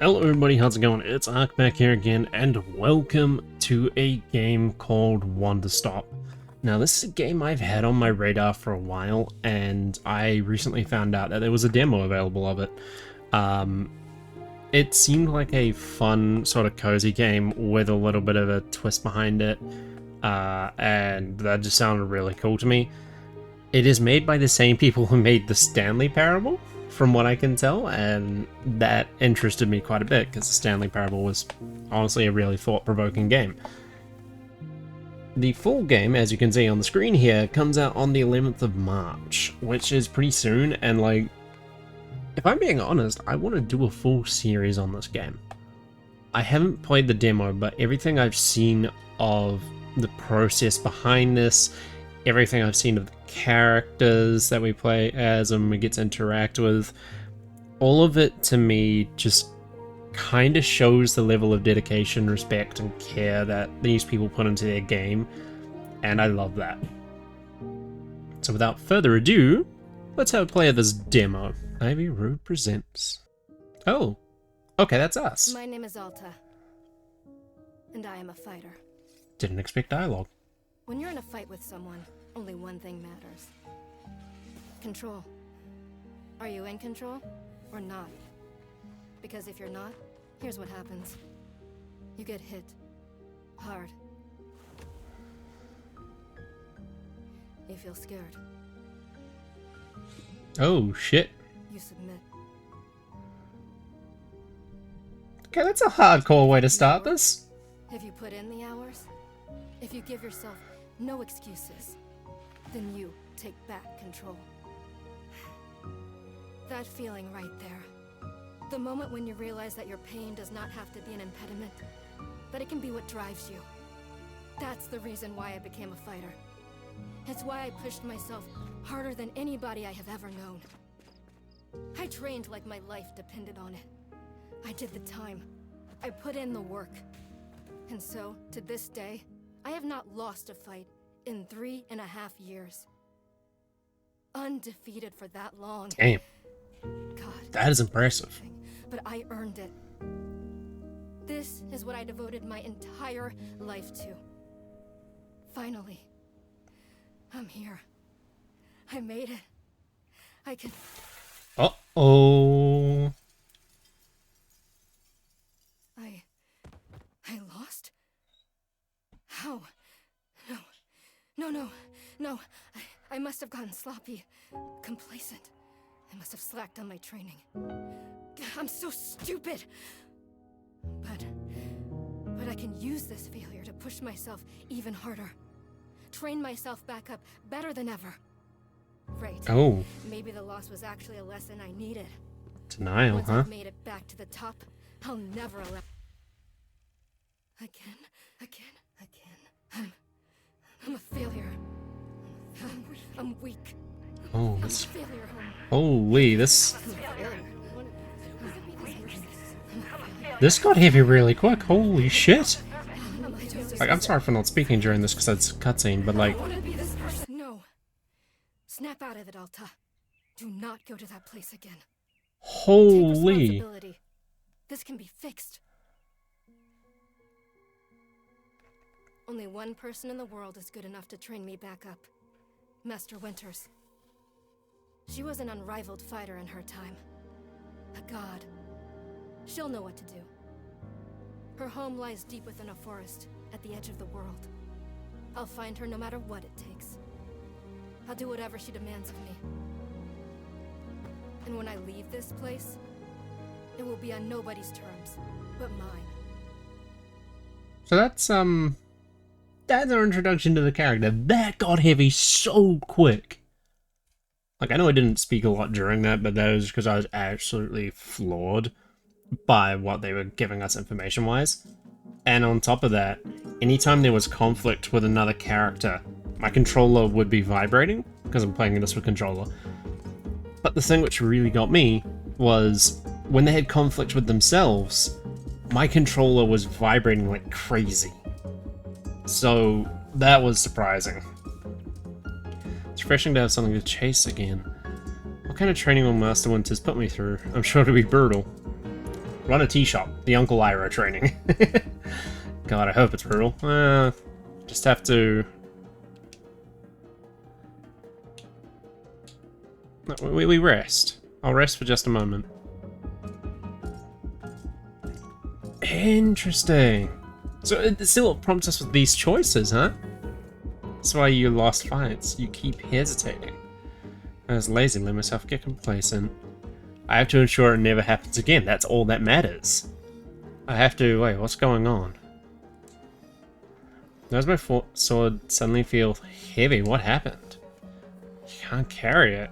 Hello everybody, how's it going? It's Ark back here again, and welcome to a game called Wanderstop. Now this is a game I've had on my radar for a while, and I recently found out that there was a demo available of it. It seemed like a fun, sort of cozy game with a little bit of a twist behind it, and that just sounded really cool to me. It is made by the same people who made the Stanley Parable, from what I can tell, and that interested me quite a bit because the Stanley Parable was honestly a really thought-provoking game. The full game, as you can see on the screen here, comes out on the 11th of March, which is pretty soon, and like, if I'm being honest, I want to do a full series on this game. I haven't played the demo, but everything I've seen of the process behind this, everything I've seen of the characters that we play as and we get to interact with, all of it to me just kind of shows the level of dedication, respect, and care that these people put into their game, and I love that. So without further ado, let's have a play of this demo. Ivy Road presents. Oh, okay, that's us. My name is Alta, and I am a fighter. Didn't expect dialogue. When you're in a fight with someone, only one thing matters. Control. Are you in control or not? Because if you're not, here's what happens. You get hit. Hard. You feel scared. Oh, shit. You submit. Okay, that's a hardcore way to start this. If you put in the hours, if you give yourself no excuses, then you take back control. That feeling right there. The moment when you realize that your pain does not have to be an impediment, that it can be what drives you. That's the reason why I became a fighter. It's why I pushed myself harder than anybody I have ever known. I trained like my life depended on it. I did the time. I put in the work. And so, to this day, I have not lost a fight in 3.5 years. Undefeated for that long. Damn. God. That is impressive. But I earned it. This is what I devoted my entire life to. Finally. I'm here. I made it. I can... Uh-oh. I lost? How? No. I must have gotten sloppy. Complacent. I must have slacked on my training. I'm so stupid! But I can use this failure to push myself even harder. Train myself back up better than ever. Right. Oh. Maybe the loss was actually a lesson I needed. Denial, Once huh? I've made it back to the top, I'll never allow... Again. I'm a failure. I'm weak. Oh, I'm a this... failure. Holy, this... I'm a failure. This got heavy really quick. Holy shit. Am I just Like, I'm sorry for not speaking during this because it's a cutscene, but like... I want to be this person. No. Snap out of it, Alta. Do not go to that place again. Take Holy. responsibility. This can be fixed. Only one person in the world is good enough to train me back up. Master Winters. She was an unrivaled fighter in her time. A god. She'll know what to do. Her home lies deep within a forest, at the edge of the world. I'll find her no matter what it takes. I'll do whatever she demands of me. And when I leave this place, it will be on nobody's terms, but mine. So that's our introduction to the character. That got heavy so quick. Like, I know I didn't speak a lot during that, but that was because I was absolutely floored by what they were giving us information-wise. And on top of that, anytime there was conflict with another character, my controller would be vibrating, because I'm playing this with controller. But the thing which really got me was, when they had conflict with themselves, my controller was vibrating like crazy. So, that was surprising. It's refreshing to have something to chase again. What kind of training will Master Winters put me through? I'm sure it'll be brutal. Run a tea shop. The Uncle Ira training. God, I hope it's brutal. Just have to... No, we rest. I'll rest for just a moment. Interesting. So it still prompts us with these choices, huh? That's why you lost fights. You keep hesitating. I was lazy, let myself get complacent. I have to ensure it never happens again. That's all that matters. I have to... Wait, what's going on? Does my sword suddenly feel heavy? What happened? You can't carry it.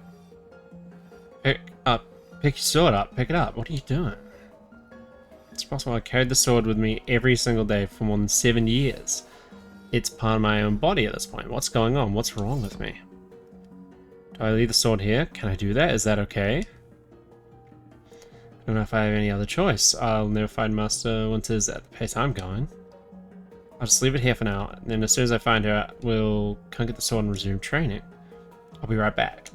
Pick your sword up. Pick it up. What are you doing? It's possible I carried the sword with me every single day for more than 7 years. It's part of my own body at this point. What's going on? What's wrong with me? Do I leave the sword here? Can I do that? Is that okay? I don't know if I have any other choice. I'll never find Master Winters at the pace I'm going. I'll just leave it here for now, and then as soon as I find her, we'll come get the sword and resume training. I'll be right back.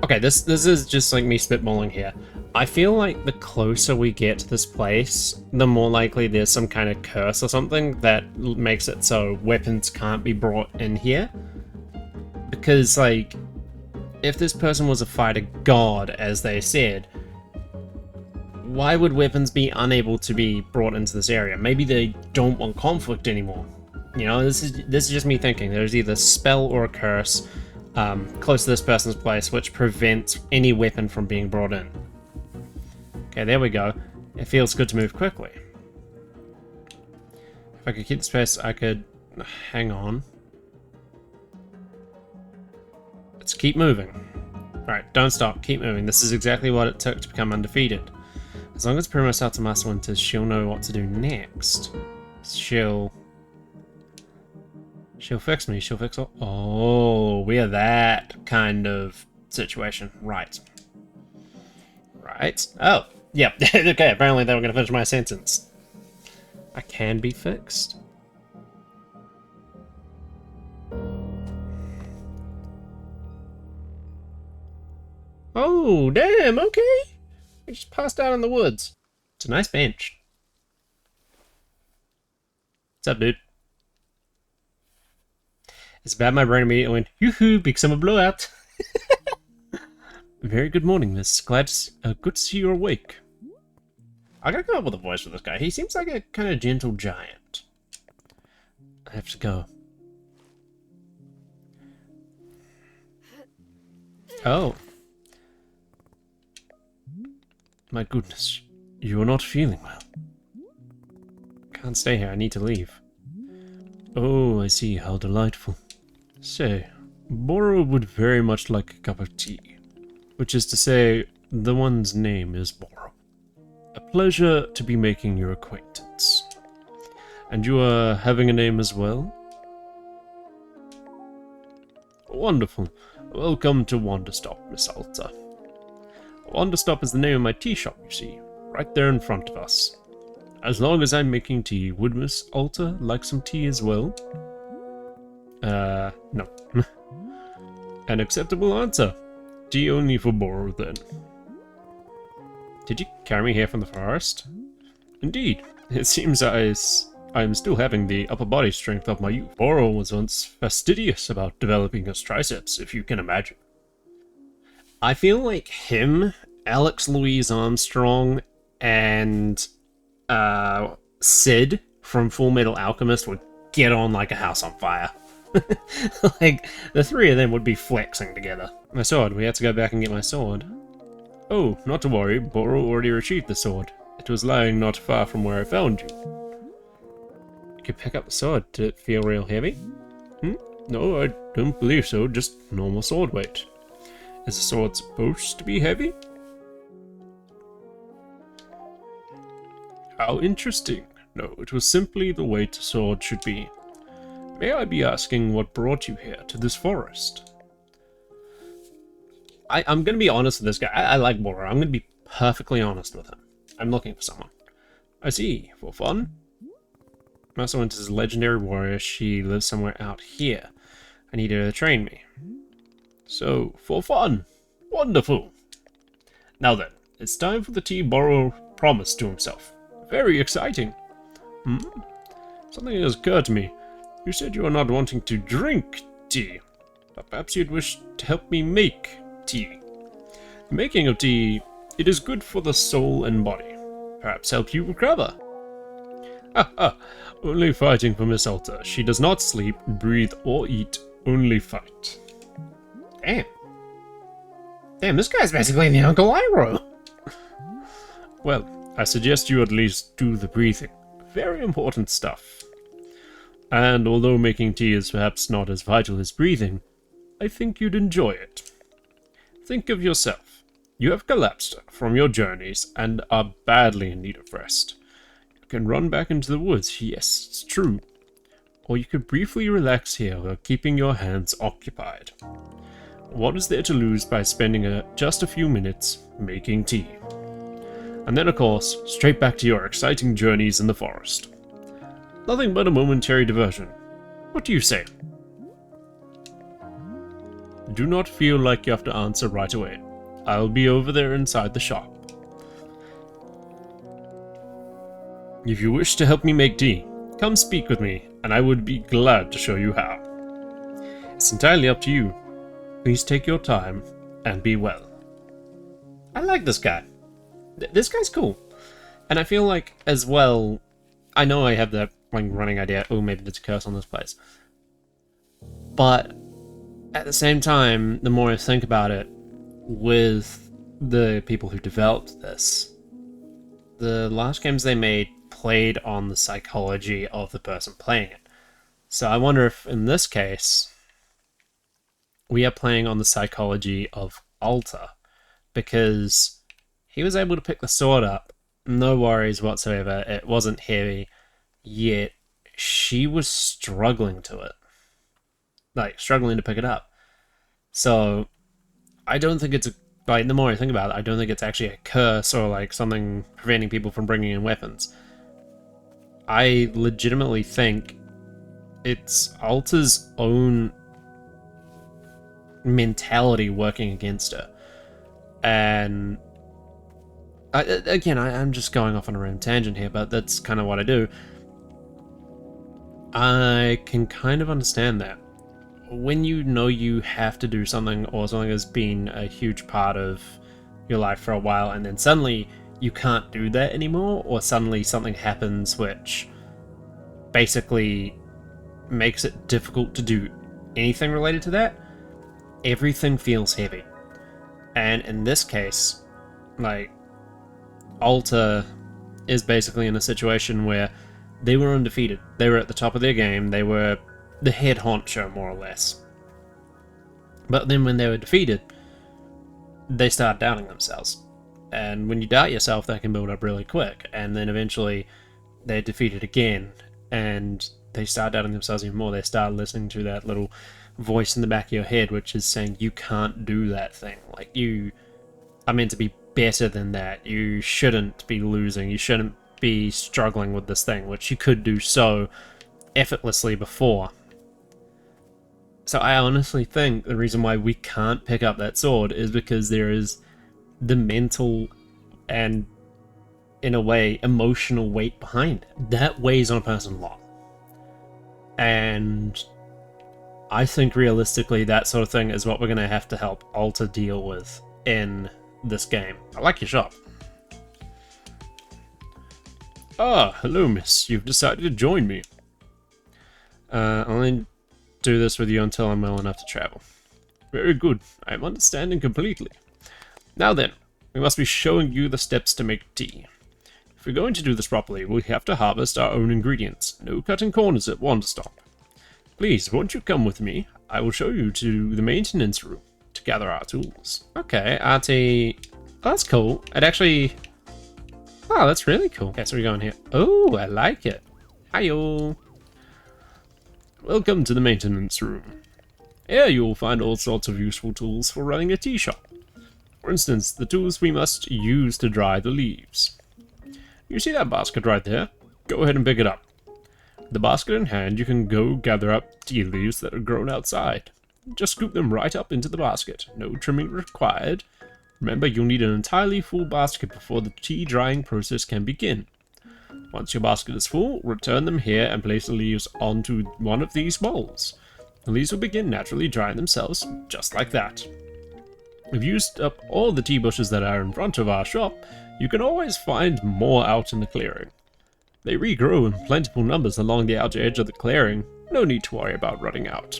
Okay, this is just like me spitballing here. I feel like the closer we get to this place, the more likely there's some kind of curse or something that makes it so weapons can't be brought in here. Because, like, if this person was a fighter god, as they said, why would weapons be unable to be brought into this area? Maybe they don't want conflict anymore. You know, this is just me thinking. There's either a spell or a curse close to this person's place which prevents any weapon from being brought in. Okay, there we go. It feels good to move quickly. If I could keep the space, I could... Hang on. Let's keep moving. Alright, don't stop. Keep moving. This is exactly what it took to become undefeated. As long as I prove myself to Master Winters, she'll know what to do next. She'll fix me. She'll fix all... Oh, we are that kind of situation. Right. Right. Oh, yep. Okay, apparently they were going to finish my sentence. I can be fixed. Oh, damn, okay. We just passed out in the woods. It's a nice bench. What's up, dude? It's bad my brain immediately went, yoo-hoo, big summer blowout. Very good morning, miss. Good to see you're awake. I gotta come up with a voice for this guy. He seems like a kind of gentle giant. I have to go. Oh. My goodness. You are not feeling well. Can't stay here. I need to leave. Oh, I see. How delightful. Say, Boro would very much like a cup of tea. Which is to say, the one's name is Boro. A pleasure to be making your acquaintance. And you are having a name as well? Wonderful. Welcome to Wanderstop, Miss Alta. Wanderstop is the name of my tea shop, you see. Right there in front of us. As long as I'm making tea, would Miss Alta like some tea as well? No. An acceptable answer. Tea only for Boro, then. Did you carry me here from the forest? Indeed. It seems I'm still having the upper body strength of my youth. Boro was once fastidious about developing his triceps, if you can imagine. I feel like him, Alex Louise Armstrong, and Sid from Full Metal Alchemist would get on like a house on fire. Like, the three of them would be flexing together. My sword. We had to go back and get my sword. Oh, not to worry. Boro already retrieved the sword. It was lying not far from where I found you. You could pick up the sword. Did it feel real heavy? No, I don't believe so. Just normal sword weight. Is the sword supposed to be heavy? How interesting. No, it was simply the weight a sword should be. May I be asking what brought you here to this forest? I'm going to be honest with this guy. I like Boro. I'm going to be perfectly honest with him. I'm looking for someone. I see. For fun? Master Winters is a legendary warrior. She lives somewhere out here. I need her to train me. So, for fun. Wonderful. Now then, it's time for the tea borrower promised to himself. Very exciting. Something has occurred to me. You said you are not wanting to drink tea, but perhaps you'd wish to help me make tea. The making of tea, it is good for the soul and body. Perhaps help you recover. Only fighting for Miss Alta. She does not sleep, breathe, or eat, only fight. Damn, this guy's basically the Uncle Iroh. Well, I suggest you at least do the breathing. Very important stuff. And although making tea is perhaps not as vital as breathing, I think you'd enjoy it. Think of yourself. You have collapsed from your journeys and are badly in need of rest. You can run back into the woods, yes, it's true. Or you could briefly relax here while keeping your hands occupied. What is there to lose by spending just a few minutes making tea? And then, of course, straight back to your exciting journeys in the forest. Nothing but a momentary diversion. What do you say? Do not feel like you have to answer right away. I'll be over there inside the shop. If you wish to help me make tea, come speak with me, and I would be glad to show you how. It's entirely up to you. Please take your time, and be well. I like this guy. This guy's cool. And I feel like, as well, I know I have that running idea, oh, maybe there's a curse on this place. But, at the same time, the more I think about it, with the people who developed this, the last games they made played on the psychology of the person playing it. So I wonder if, in this case, we are playing on the psychology of Alta, because he was able to pick the sword up, no worries whatsoever, it wasn't heavy, yet she was struggling to it. Like, struggling to pick it up. So, I don't think it's, like, the more I think about it, I don't think it's actually a curse or, like, something preventing people from bringing in weapons. I legitimately think it's Alta's own mentality working against her. And I'm just going off on a random tangent here, but that's kind of what I do. I can kind of understand that. When you know you have to do something, or something has been a huge part of your life for a while, and then suddenly you can't do that anymore, or suddenly something happens which basically makes it difficult to do anything related to that, everything feels heavy. And in this case, like, Alta is basically in a situation where they were undefeated. They were at the top of their game. They were the head honcho, more or less. But then when they were defeated, they start doubting themselves. And when you doubt yourself, that can build up really quick. And then eventually, they're defeated again. And they start doubting themselves even more. They start listening to that little voice in the back of your head, which is saying, you can't do that thing. Like, you are meant to be better than that. You shouldn't be losing. You shouldn't be struggling with this thing, which you could do so effortlessly before. So I honestly think the reason why we can't pick up that sword is because there is the mental and, in a way, emotional weight behind it. That weighs on a person a lot. And I think realistically that sort of thing is what we're going to have to help Alta deal with in this game. I like your shop. Ah, hello miss. You've decided to join me. I'll only do this with you until I'm well enough to travel. Very good. I am understanding completely. Now then, we must be showing you the steps to make tea. If we're going to do this properly, we have to harvest our own ingredients. No cutting corners at Wanderstop. Please, won't you come with me? I will show you to the maintenance room to gather our tools. Okay, RT. Oh, that's cool. It actually... Oh, that's really cool. Okay, so we're going here. Oh, I like it. Hi-yo. Welcome to the maintenance room. Here you will find all sorts of useful tools for running a tea shop. For instance, the tools we must use to dry the leaves. You see that basket right there? Go ahead and pick it up. With the basket in hand, you can go gather up tea leaves that are grown outside. Just scoop them right up into the basket. No trimming required. Remember, you'll need an entirely full basket before the tea drying process can begin. Once your basket is full, return them here and place the leaves onto one of these bowls. The leaves will begin naturally drying themselves, just like that. We've used up all the tea bushes that are in front of our shop. You can always find more out in the clearing. They regrow in plentiful numbers along the outer edge of the clearing. No need to worry about running out.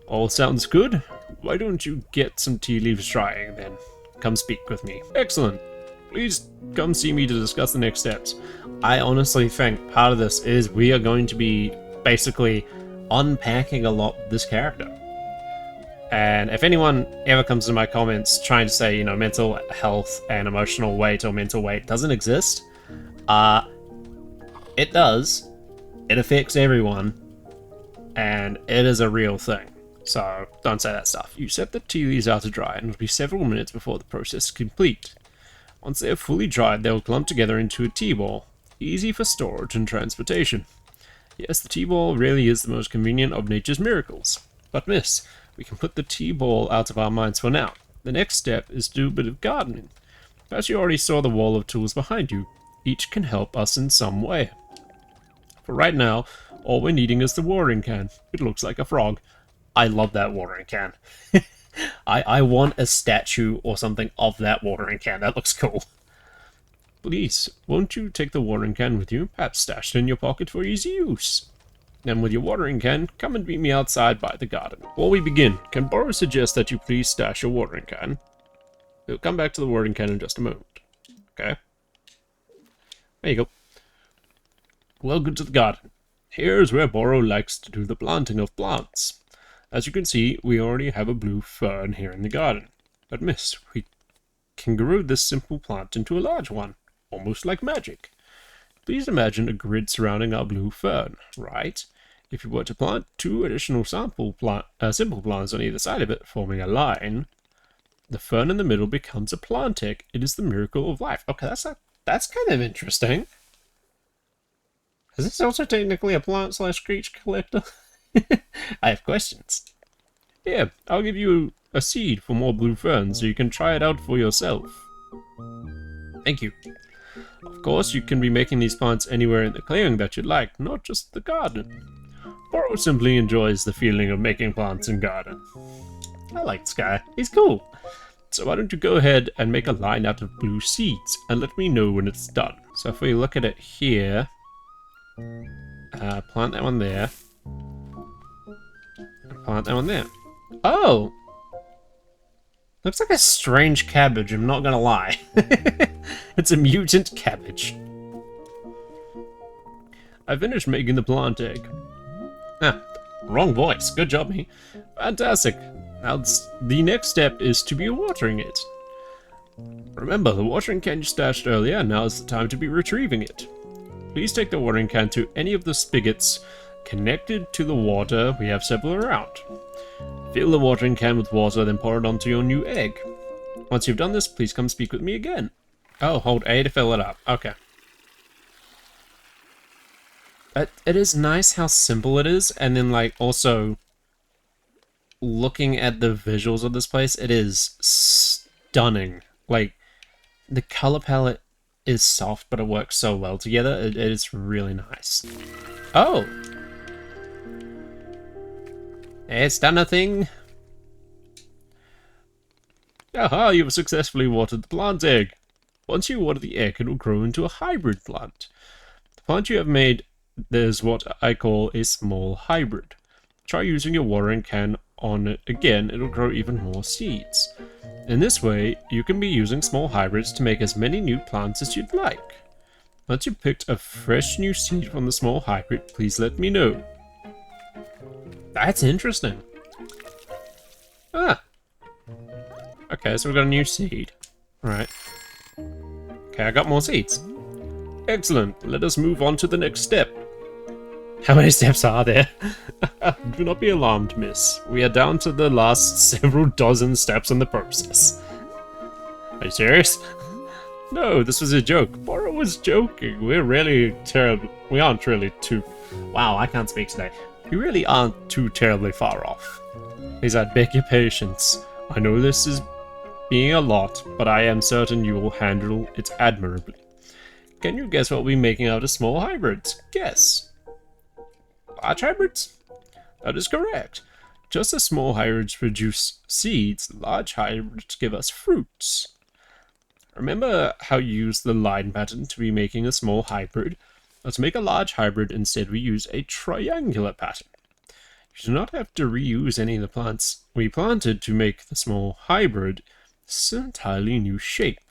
All sounds good. Why don't you get some tea leaves drying then? Come speak with me. Excellent. Please come see me to discuss the next steps. I honestly think part of this is we are going to be basically unpacking a lot with this character. And if anyone ever comes to my comments trying to say, mental health and emotional weight or mental weight doesn't exist, it does. It affects everyone. And it is a real thing. So don't say that stuff. You set the tea leaves out to dry and it'll be several minutes before the process is complete. Once they are fully dried, they'll clump together into a tea ball, easy for storage and transportation. Yes, the tea ball really is the most convenient of nature's miracles. But miss, we can put the tea ball out of our minds for now. The next step is to do a bit of gardening. As you already saw the wall of tools behind you, each can help us in some way. For right now, all we're needing is the watering can. It looks like a frog. I love that watering can. I want a statue or something of that watering can. That looks cool. Please, won't you take the watering can with you? Perhaps stashed in your pocket for easy use. And with your watering can, come and meet me outside by the garden. Before we begin, can Boro suggest that you please stash your watering can? We'll come back to the watering can in just a moment. Okay? There you go. Welcome to the garden. Here's where Boro likes to do the planting of plants. As you can see, we already have a blue fern here in the garden. But miss, we can grow this simple plant into a large one, almost like magic. Please imagine a grid surrounding our blue fern, right? If you were to plant two additional simple plants on either side of it, forming a line, the fern in the middle becomes a plantic. It is the miracle of life. Okay, that's kind of interesting. Is this also technically a plant/creature collector? I have questions. Here, I'll give you a seed for more blue ferns so you can try it out for yourself. Thank you. Of course, you can be making these plants anywhere in the clearing that you'd like, not just the garden. Boro simply enjoys the feeling of making plants in garden. I like this guy. He's cool. So why don't you go ahead and make a line out of blue seeds and let me know when it's done. So if we look at it here, plant that one there. Plant that one there. Oh! Looks like a strange cabbage, I'm not gonna lie. It's a mutant cabbage. I finished making the plant egg. Ah, wrong voice. Good job, me. Fantastic. Now, the next step is to be watering it. Remember, the watering can you stashed earlier, now is the time to be retrieving it. Please take the watering can to any of the spigots connected to the water. We have several around. Fill the watering can with water, then pour it onto your new egg. Once you've done this, please come speak with me again. Oh, hold A to fill it up. Okay. It is nice how simple it is, and then, like, also looking at the visuals of this place, it is stunning. Like, the color palette is soft, but it works so well together. It is really nice. Oh! It's done a thing. Aha, you've successfully watered the plant egg. Once you water the egg, it will grow into a hybrid plant. The plant you have made is what I call a small hybrid. Try using your watering can on it again, it'll grow even more seeds. In this way, you can be using small hybrids to make as many new plants as you'd like. Once you've picked a fresh new seed from the small hybrid, please let me know. That's interesting. Ah. Okay, so we've got a new seed. Alright. Okay, I got more seeds. Excellent. Let us move on to the next step. How many steps are there? Do not be alarmed, miss. We are down to the last several dozen steps in the process. Are you serious? No, this was a joke. Boro was joking. We're really terrible. We aren't really too... Wow, I can't speak today. We really aren't too terribly far off. Please, I beg your patience. I know this is being a lot, but I am certain you will handle it admirably. Can you guess what we're making out of small hybrids? Guess. Large hybrids? That is correct. Just as small hybrids produce seeds, large hybrids give us fruits. Remember how you used the line pattern to be making a small hybrid? Let's make a large hybrid. Instead, we use a triangular pattern. You do not have to reuse any of the plants we planted to make the small hybrid. This is an entirely new shape.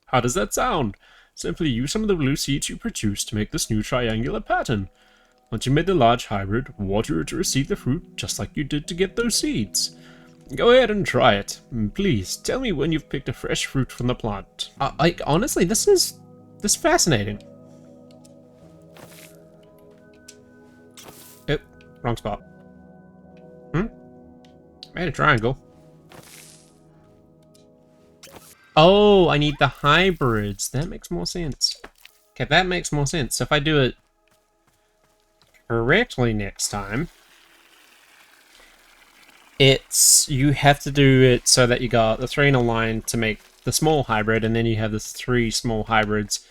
How does that sound? Simply use some of the blue seeds you produced to make this new triangular pattern. Once you made the large hybrid, water it to receive the fruit, just like you did to get those seeds. Go ahead and try it. Please, tell me when you've picked a fresh fruit from the plant. Honestly, this is fascinating. Oh, wrong spot. Made a triangle. Oh, I need the hybrids. That makes more sense. Okay, that makes more sense. So if I do it correctly next time, you have to do it so that you got the 3 in a line to make the small hybrid, and then you have the 3 small hybrids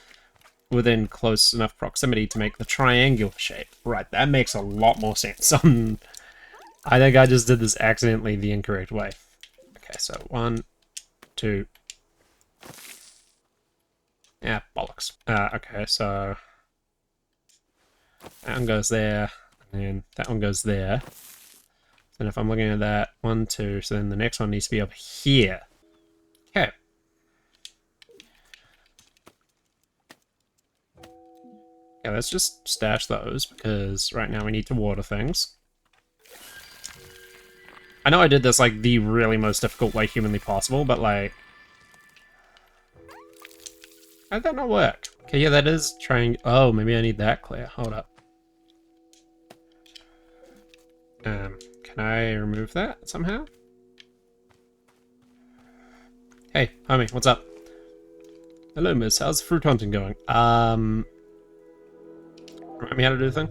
within close enough proximity to make the triangular shape. Right, that makes a lot more sense. I think I just did this accidentally the incorrect way. Okay, so 1, 2. Yeah, bollocks. Okay, so that one goes there, and then that one goes there. And if I'm looking at that, 1, 2, so then the next one needs to be up here. Okay. Yeah, let's just stash those, because right now we need to water things. I know I did this, like, the really most difficult way humanly possible, but, like... How did that not work? Okay, yeah, that is trying... Oh, maybe I need that clear. Hold up. Can I remove that somehow? Hey, homie, what's up? Hello, miss. How's fruit hunting going? Remind me how to do the thing?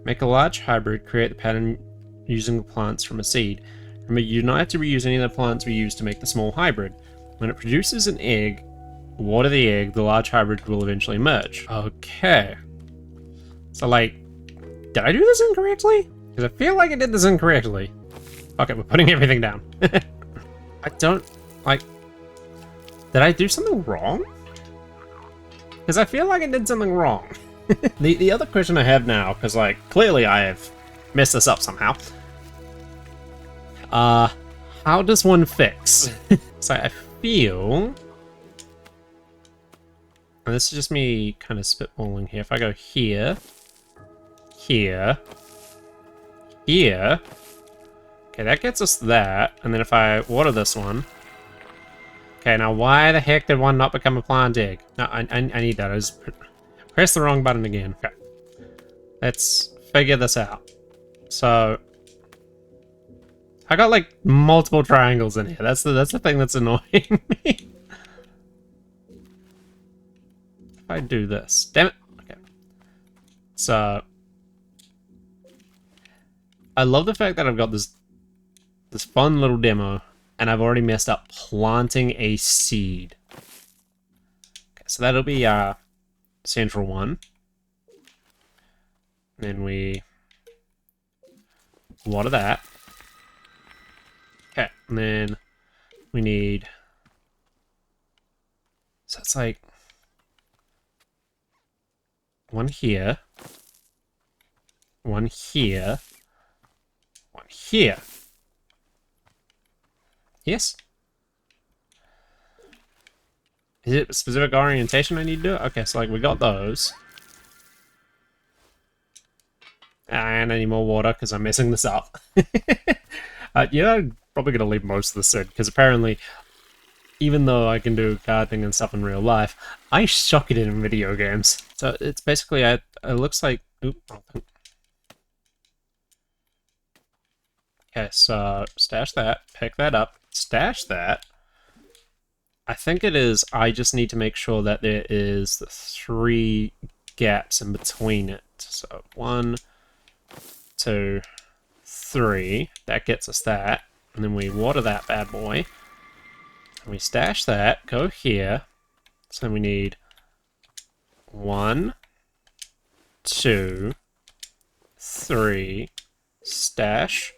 Make a large hybrid, create the pattern using the plants from a seed. Remember, you do not have to reuse any of the plants we used to make the small hybrid. When it produces an egg, water the egg, the large hybrid will eventually emerge. Okay. So, like, did I do this incorrectly? Because I feel like I did this incorrectly. Okay, we're putting everything down. I don't, like... Did I do something wrong? Because I feel like I did something wrong. The other question I have now, because, like, clearly I have messed this up somehow. How does one fix? So I feel... And this is just me kind of spitballing here. If I go here... Here... Here... Okay, that gets us that. And then if I water this one... Okay, now why the heck did one not become a plant egg? No, I need that. I just press the wrong button again. Okay. Let's figure this out. So... I got, like, multiple triangles in here. That's the thing that's annoying me. If I do this... Damn it! Okay. So... I love the fact that I've got this fun little demo, and I've already messed up planting a seed. Okay, so that'll be our central one. Then we water that. Okay, and then we need... So it's like... One here. One here. One here. Yes? Is it a specific orientation I need to do? Okay, so like we got those. And I need more water because I'm messing this up. Yeah, I'm probably going to leave most of this in because apparently, even though I can do gardening and stuff in real life, I suck at it in video games. So it's basically, it looks like... Oop, wrong thing. Okay, so stash that, pick that up, stash that. I think it is, I just need to make sure that there is the 3 gaps in between it. So 1, 2, 3, that gets us that. And then we water that bad boy. We stash that, go here. So we need 1, 2, 3, stash,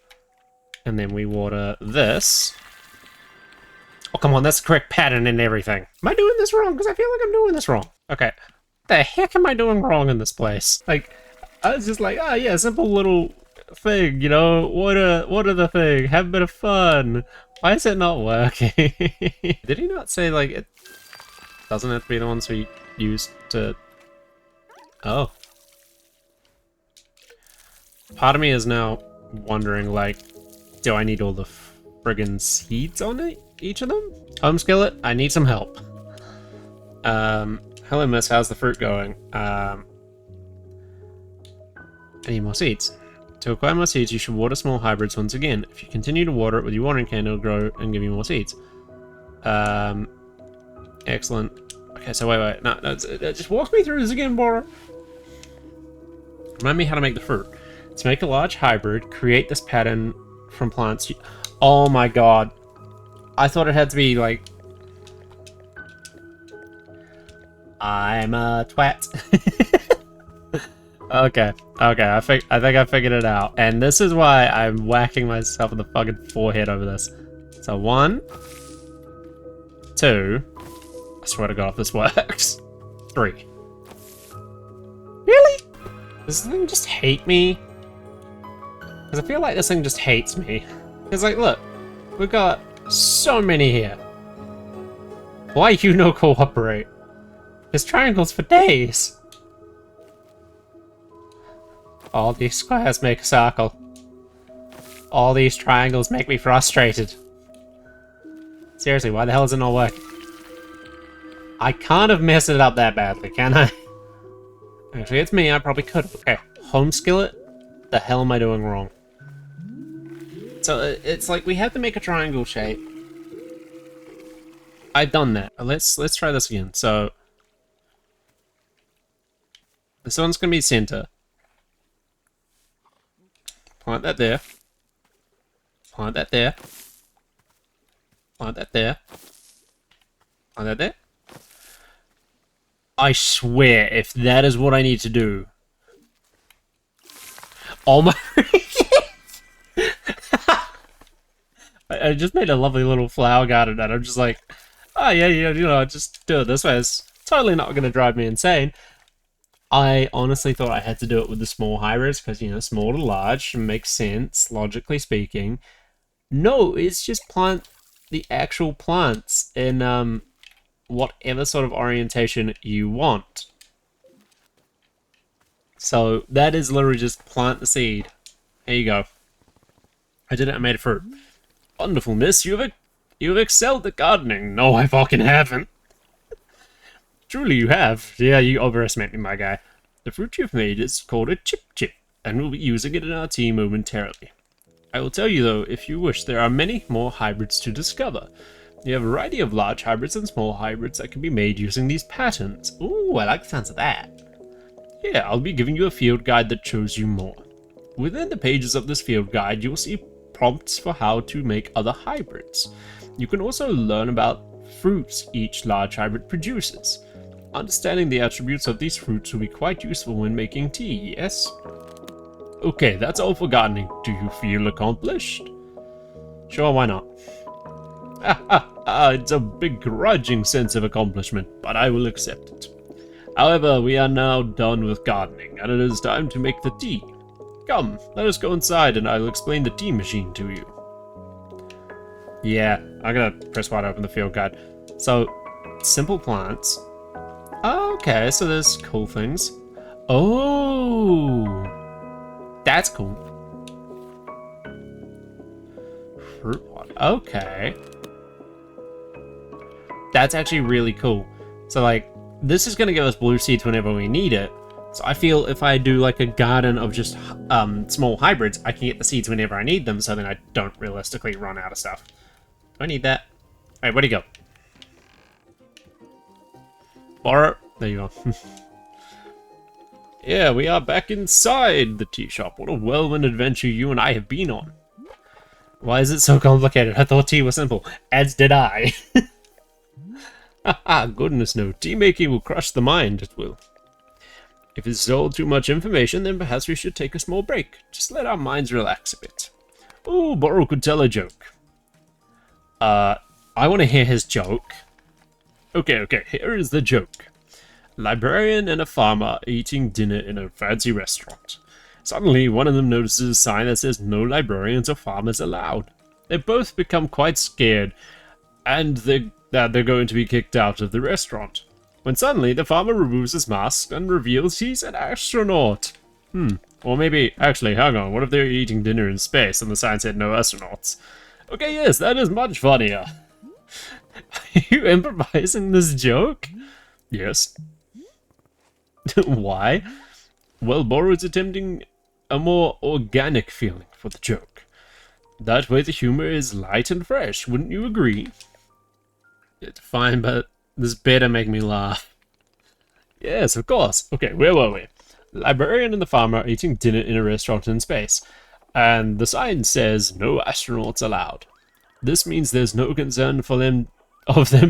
and then we water this. Oh, come on, that's the correct pattern and everything. Am I doing this wrong? Because I feel like I'm doing this wrong. Okay. What the heck am I doing wrong in this place? Like, I was just like, oh yeah, simple little thing, you know? Water the thing, have a bit of fun. Why is it not working? Did he not say, like, it doesn't have to be the ones we use to... Oh. Part of me is now wondering, like, do I need all the friggin' seeds on it? Each of them? Home skillet, I need some help. Hello miss, how's the fruit going? I need more seeds. To acquire more seeds, you should water small hybrids once again. If you continue to water it with your watering can, it'll grow and give you more seeds. Excellent. Okay, so wait. No, just walk me through this again, Bora. Remind me how to make the fruit. To make a large hybrid, create this pattern from plants. Oh my god. I thought it had to be like... I'm a twat. Okay, I think I figured it out. And this is why I'm whacking myself in the fucking forehead over this. So 1, 2, I swear to god if this works. 3. Really? Does this thing just hate me? Because I feel like this thing just hates me. Because like, look, we've got so many here. Why you no cooperate? There's triangles for days. All these squares make a circle. All these triangles make me frustrated. Seriously, why the hell is it not working? I can't have messed it up that badly, can I? Actually, it's me, I probably could. Okay, home skillet? The hell am I doing wrong? So, it's like we have to make a triangle shape. I've done that. Let's try this again. So, this one's gonna be center. Plant that there. Plant that there. Plant that there. Plant that there. I swear, if that is what I need to do... Oh my... I just made a lovely little flower garden and I'm just like, oh yeah, you know, just do it this way. It's totally not going to drive me insane. I honestly thought I had to do it with the small hybrids because, you know, small to large makes sense, logically speaking. No, it's just plant the actual plants in whatever sort of orientation you want. So that is literally just plant the seed. There you go. I did it, I made a fruit. Wonderful, miss. You've excelled at gardening. No, I fucking haven't. Truly you have. Yeah, you overestimate me, my guy. The fruit you've made is called a chip, and we'll be using it in our tea momentarily. I will tell you, though, if you wish, there are many more hybrids to discover. You have a variety of large hybrids and small hybrids that can be made using these patterns. Ooh, I like the sounds of that. Yeah, I'll be giving you a field guide that shows you more. Within the pages of this field guide, you'll see prompts for how to make other hybrids. You can also learn about fruits each large hybrid produces. Understanding the attributes of these fruits will be quite useful when making tea, yes? Okay, that's all for gardening. Do you feel accomplished? Sure, why not? It's a begrudging sense of accomplishment, but I will accept it. However, we are now done with gardening, and it is time to make the tea. Come, let us go inside and I'll explain the tea machine to you. Yeah, I'm gonna press wide open the field guide. So, simple plants. Okay, so there's cool things. Oh, that's cool. Fruit pot. Okay. That's actually really cool. So, like, this is gonna give us blue seeds whenever we need it. So I feel if I do like a garden of just small hybrids, I can get the seeds whenever I need them, so then I don't realistically run out of stuff. Do I need that? Alright, where'd he go? Borrow. There you go. Yeah, we are back inside the tea shop. What a whirlwind adventure you and I have been on. Why is it so complicated? I thought tea was simple. As did I. Haha, goodness no. Tea making will crush the mind, it will. If it's all too much information, then perhaps we should take a small break. Just let our minds relax a bit. Oh, Boro could tell a joke. I want to hear his joke. Okay, here is the joke. A librarian and a farmer are eating dinner in a fancy restaurant. Suddenly, one of them notices a sign that says no librarians or farmers allowed. They both become quite scared, and that they're going to be kicked out of the restaurant. When suddenly, the farmer removes his mask and reveals he's an astronaut. Or maybe, actually, hang on, what if they're eating dinner in space and the sign said no astronauts? Okay, yes, that is much funnier. Are you improvising this joke? Yes. Why? Well, Boro is attempting a more organic feeling for the joke. That way the humor is light and fresh, wouldn't you agree? It's fine, but this better make me laugh. Yes, of course. Okay, where were we? The librarian and the farmer are eating dinner in a restaurant in space, and the sign says no astronauts allowed. This means there's no concern for them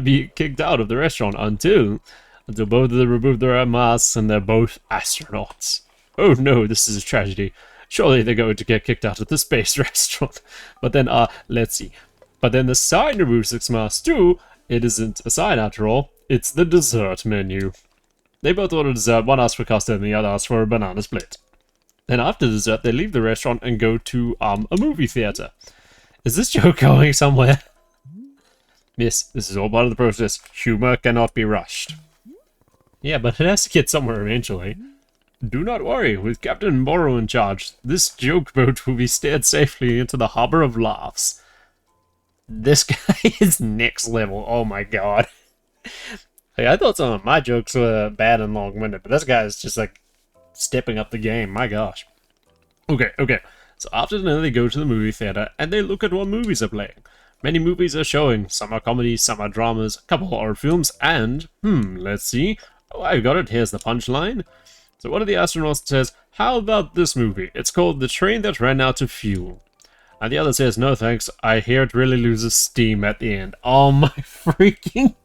being kicked out of the restaurant until both of them remove their masks and they're both astronauts. Oh no, this is a tragedy. Surely they're going to get kicked out of the space restaurant. But then, let's see. But then the sign removes its mask too. It isn't a sign after all. It's the dessert menu. They both order dessert, one asks for custard and the other asks for a banana split. Then after dessert, they leave the restaurant and go to, a movie theater. Is this joke going somewhere? Miss, this is all part of the process. Humor cannot be rushed. Yeah, but it has to get somewhere eventually. Do not worry, with Captain Boro in charge, this joke boat will be steered safely into the harbor of laughs. This guy is next level, oh my god. Hey, I thought some of my jokes were bad and long-winded, but this guy is just like stepping up the game, my gosh. Okay. So after dinner they go to the movie theater and they look at what movies are playing. Many movies are showing, some are comedies, some are dramas, a couple horror films, and, let's see. Oh, I got it, here's the punchline. So one of the astronauts says, how about this movie? It's called The Train That Ran Out of Fuel. And the other says, no thanks, I hear it really loses steam at the end. Oh my freaking...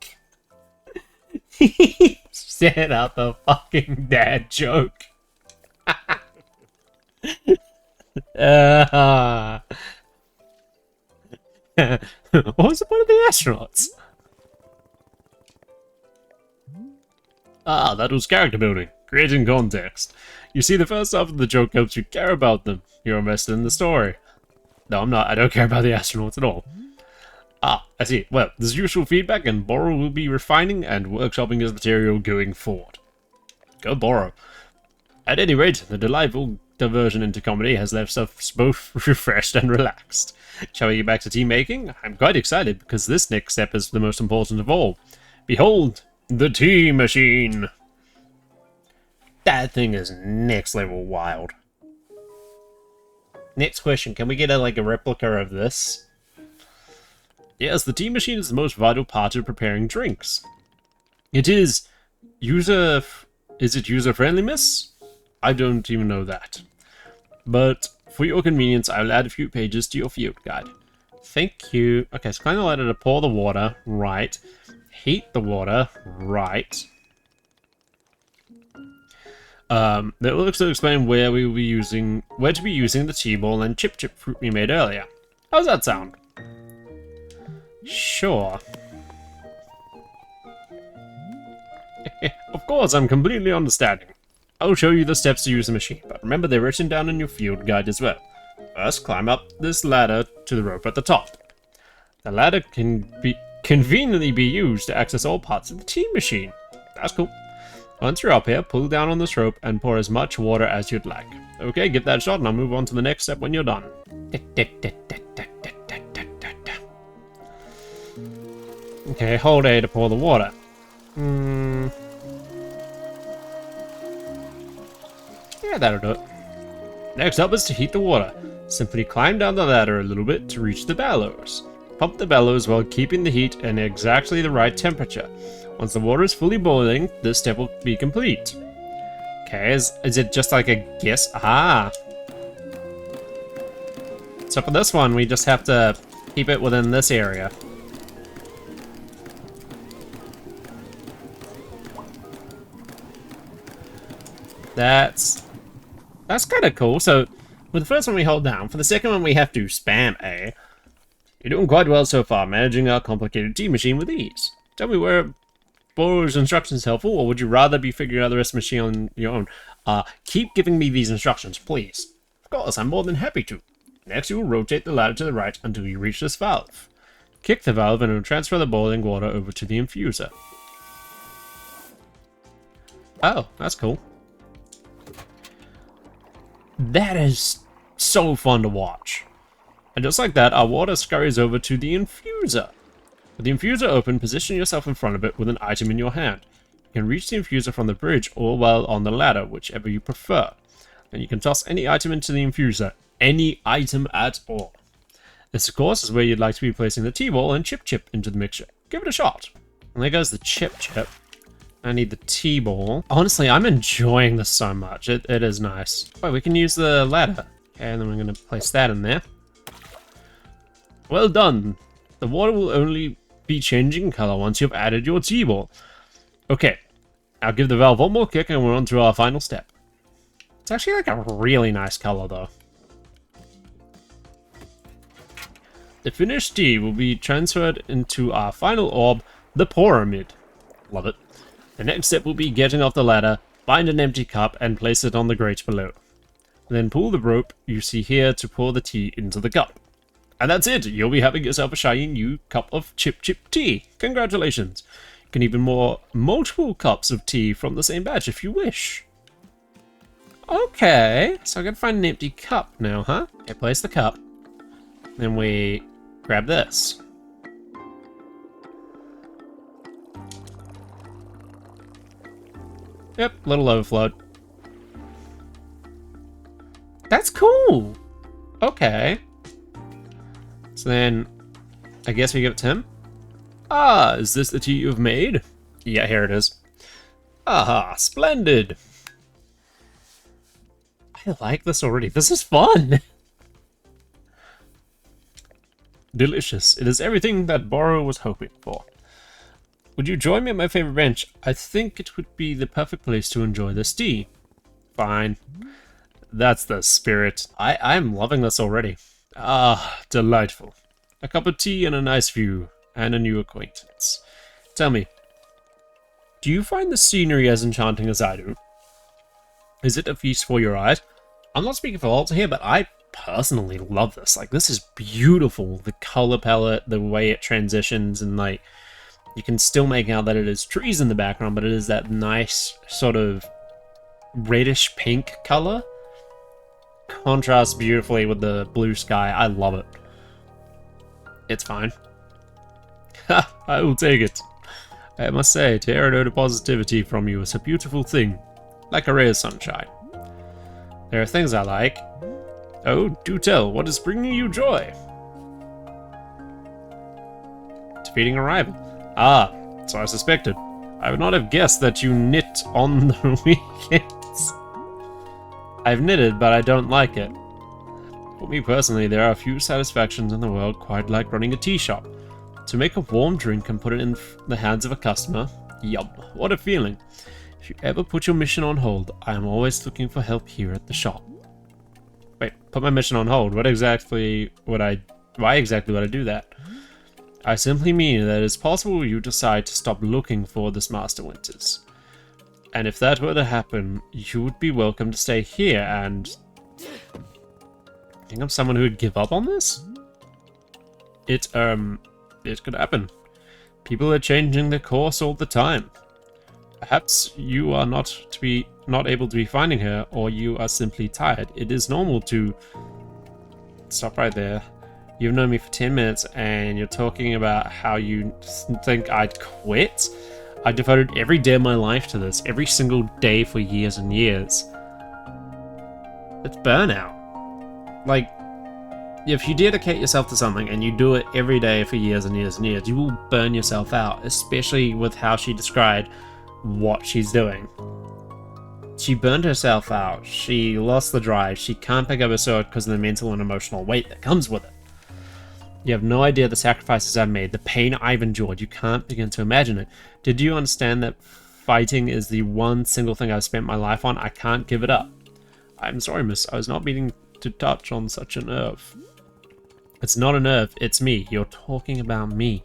He set out the fucking dad joke. What was the point of the astronauts? Ah, that was character building, creating context. You see, the first half of the joke helps you care about them. You're invested in the story. No, I'm not. I don't care about the astronauts at all. Ah, I see. Well, there's useful feedback, and Boro will be refining and workshopping his material going forward. Go Boro. At any rate, the delightful diversion into comedy has left us both refreshed and relaxed. Shall we get back to tea making? I'm quite excited, because this next step is the most important of all. Behold, the tea machine! That thing is next level wild. Next question, can we get a replica of this? Yes, the tea machine is the most vital part of preparing drinks. Is it user-friendly, miss? I don't even know that. But for your convenience, I will add a few pages to your field guide. Thank you. Okay, so climb the ladder to pour the water, right. Heat the water, right. That will also explain where to be using the tea ball and chip fruit we made earlier. How's that sound? Sure. Of course, I'm completely understanding. I'll show you the steps to use the machine, but remember they're written down in your field guide as well. First, climb up this ladder to the rope at the top. The ladder can conveniently be used to access all parts of the tea machine. That's cool. Once you're up here, pull down on this rope and pour as much water as you'd like. Okay, give that a shot and I'll move on to the next step when you're done. Okay, hold A to pour the water. Yeah, that'll do it. Next up is to heat the water. Simply climb down the ladder a little bit to reach the bellows. Pump the bellows while keeping the heat in exactly the right temperature. Once the water is fully boiling, this step will be complete. Okay, is it just like a guess? Ah! So for this one, we just have to keep it within this area. That's kind of cool. So, with the first one we hold down, for the second one we have to spam A. You're doing quite well so far, managing our complicated tea machine with ease. Tell me where Boro's instructions helpful, or would you rather be figuring out the rest of the machine on your own? Keep giving me these instructions, please. Of course, I'm more than happy to. Next, you will rotate the ladder to the right until you reach this valve. Kick the valve and it will transfer the boiling water over to the infuser. Oh, that's cool. That is so fun to watch. And just like that, our water scurries over to the infuser. With the infuser open, position yourself in front of it with an item in your hand. You can reach the infuser from the bridge or while on the ladder, whichever you prefer. And you can toss any item into the infuser. Any item at all. This, of course, is where you'd like to be placing the tea ball and chip into the mixture. Give it a shot. And there goes the chip. I need the tea ball. Honestly, I'm enjoying this so much. It is nice. Oh, we can use the ladder. Okay, and then we're going to place that in there. Well done. The water will only be changing color once you've added your tea ball. Okay, I'll give the valve one more kick and we're on to our final step. It's actually like a really nice color though. The finished tea will be transferred into our final orb, the pyramid. Love it. The next step will be getting off the ladder, find an empty cup and place it on the grate below. Then pull the rope you see here to pour the tea into the cup. And that's it! You'll be having yourself a shiny new cup of chip tea. Congratulations! You can even pour multiple cups of tea from the same batch if you wish. Okay, so I gotta find an empty cup now, huh? Okay, place the cup. Then we grab this. Yep, little overflowed. That's cool! Okay. So then, I guess we give it to him. Ah, is this the tea you've made? Yeah, here it is. Aha, splendid! I like this already. This is fun! Delicious. It is everything that Boro was hoping for. Would you join me at my favorite bench? I think it would be the perfect place to enjoy this tea. Fine. That's the spirit. I'm loving this already. Ah, delightful. A cup of tea and a nice view, and a new acquaintance. Tell me, do you find the scenery as enchanting as I do? Is it a feast for your eyes? I'm not speaking for Walter here, but I personally love this. Like, this is beautiful. The color palette, the way it transitions, and like, you can still make out that it is trees in the background, but it is that nice sort of reddish pink color. Contrasts beautifully with the blue sky. I love it. It's fine. Ha! I will take it. I must say, to hear a note of positivity from you is a beautiful thing. Like a ray of sunshine. There are things I like. Oh, do tell, what is bringing you joy? Defeating a rival. Ah, so I suspected. I would not have guessed that you knit on the weekends. I've knitted, but I don't like it. For me personally, there are a few satisfactions in the world quite like running a tea shop. To make a warm drink and put it in the hands of a customer, yum, what a feeling. If you ever put your mission on hold, I am always looking for help here at the shop. Wait, put my mission on hold? Why exactly would I do that? I simply mean that it's possible you decide to stop looking for this Master Winters. And if that were to happen, you would be welcome to stay here and... I think I'm someone who would give up on this? It could happen. People are changing their course all the time. Perhaps you are not able to be finding her, or you are simply tired. It is normal to... Stop right there. You've known me for 10 minutes, and you're talking about how you think I'd quit? I devoted every day of my life to this, every single day for years and years. It's burnout. Like, if you dedicate yourself to something and you do it every day for years and years and years, you will burn yourself out, especially with how she described what she's doing. She burned herself out, she lost the drive, she can't pick up a sword because of the mental and emotional weight that comes with it. You have no idea the sacrifices I've made, the pain I've endured. You can't begin to imagine it. Did you understand that fighting is the one single thing I've spent my life on. I can't give it up. I'm sorry, miss. I was not meaning to touch on such a nerve. It's not a nerve, it's me. You're talking about me.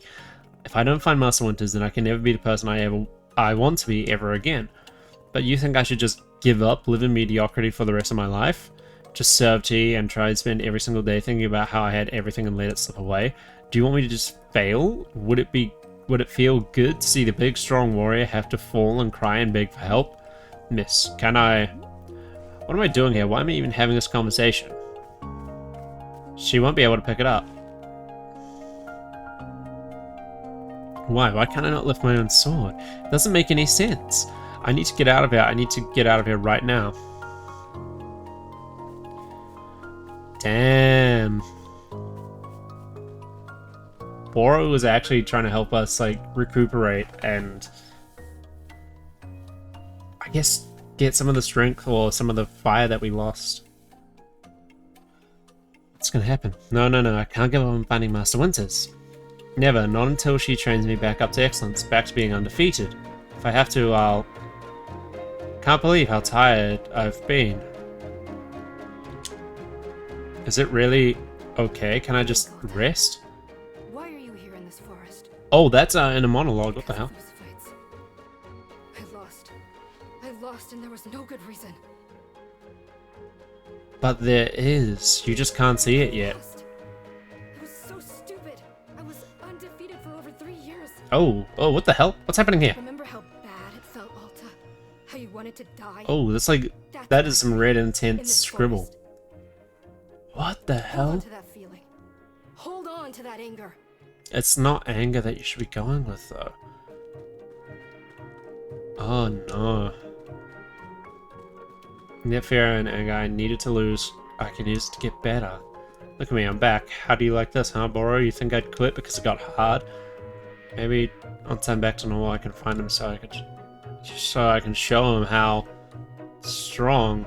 If I don't find Master Winters, then I can never be the person I want to be ever again. But you think I should just give up, live in mediocrity for the rest of my life? Just serve tea and try and spend every single day thinking about how I had everything and let it slip away? Do you want me to just fail? Would it feel good to see the big strong warrior have to fall and cry and beg for help? Miss, can I... What am I doing here? Why am I even having this conversation? She won't be able to pick it up. Why? Why can't I not lift my own sword? It doesn't make any sense. I need to get out of here. I need to get out of here right now. Damn. Boro was actually trying to help us, like, recuperate and... I guess get some of the strength or some of the fire that we lost. What's gonna happen? No, I can't give up on finding Master Winters. Never, not until she trains me back up to excellence, back to being undefeated. If I have to, I'll... Can't believe how tired I've been. Is it really okay? Can I just rest? Why are you here in this forest? Oh, that's in a monologue. What the hell? I lost and there was no good reason. But there is. You just can't see it yet. It was so stupid. I was undefeated for over 3 years. Oh, what the hell? What's happening here? Remember how bad it felt, Alta? How you wanted to die? Oh, that's like... That is some red, intense scribble. Forest. What the hell? Hold on to that feeling. Hold on to that anger. It's not anger that you should be going with, though. Oh, no. Net fear and anger I needed to lose. I can use it to get better. Look at me, I'm back. How do you like this, huh, Boro? You think I'd quit because it got hard? Maybe once I'm back to normal, I can find him so I can show him how strong.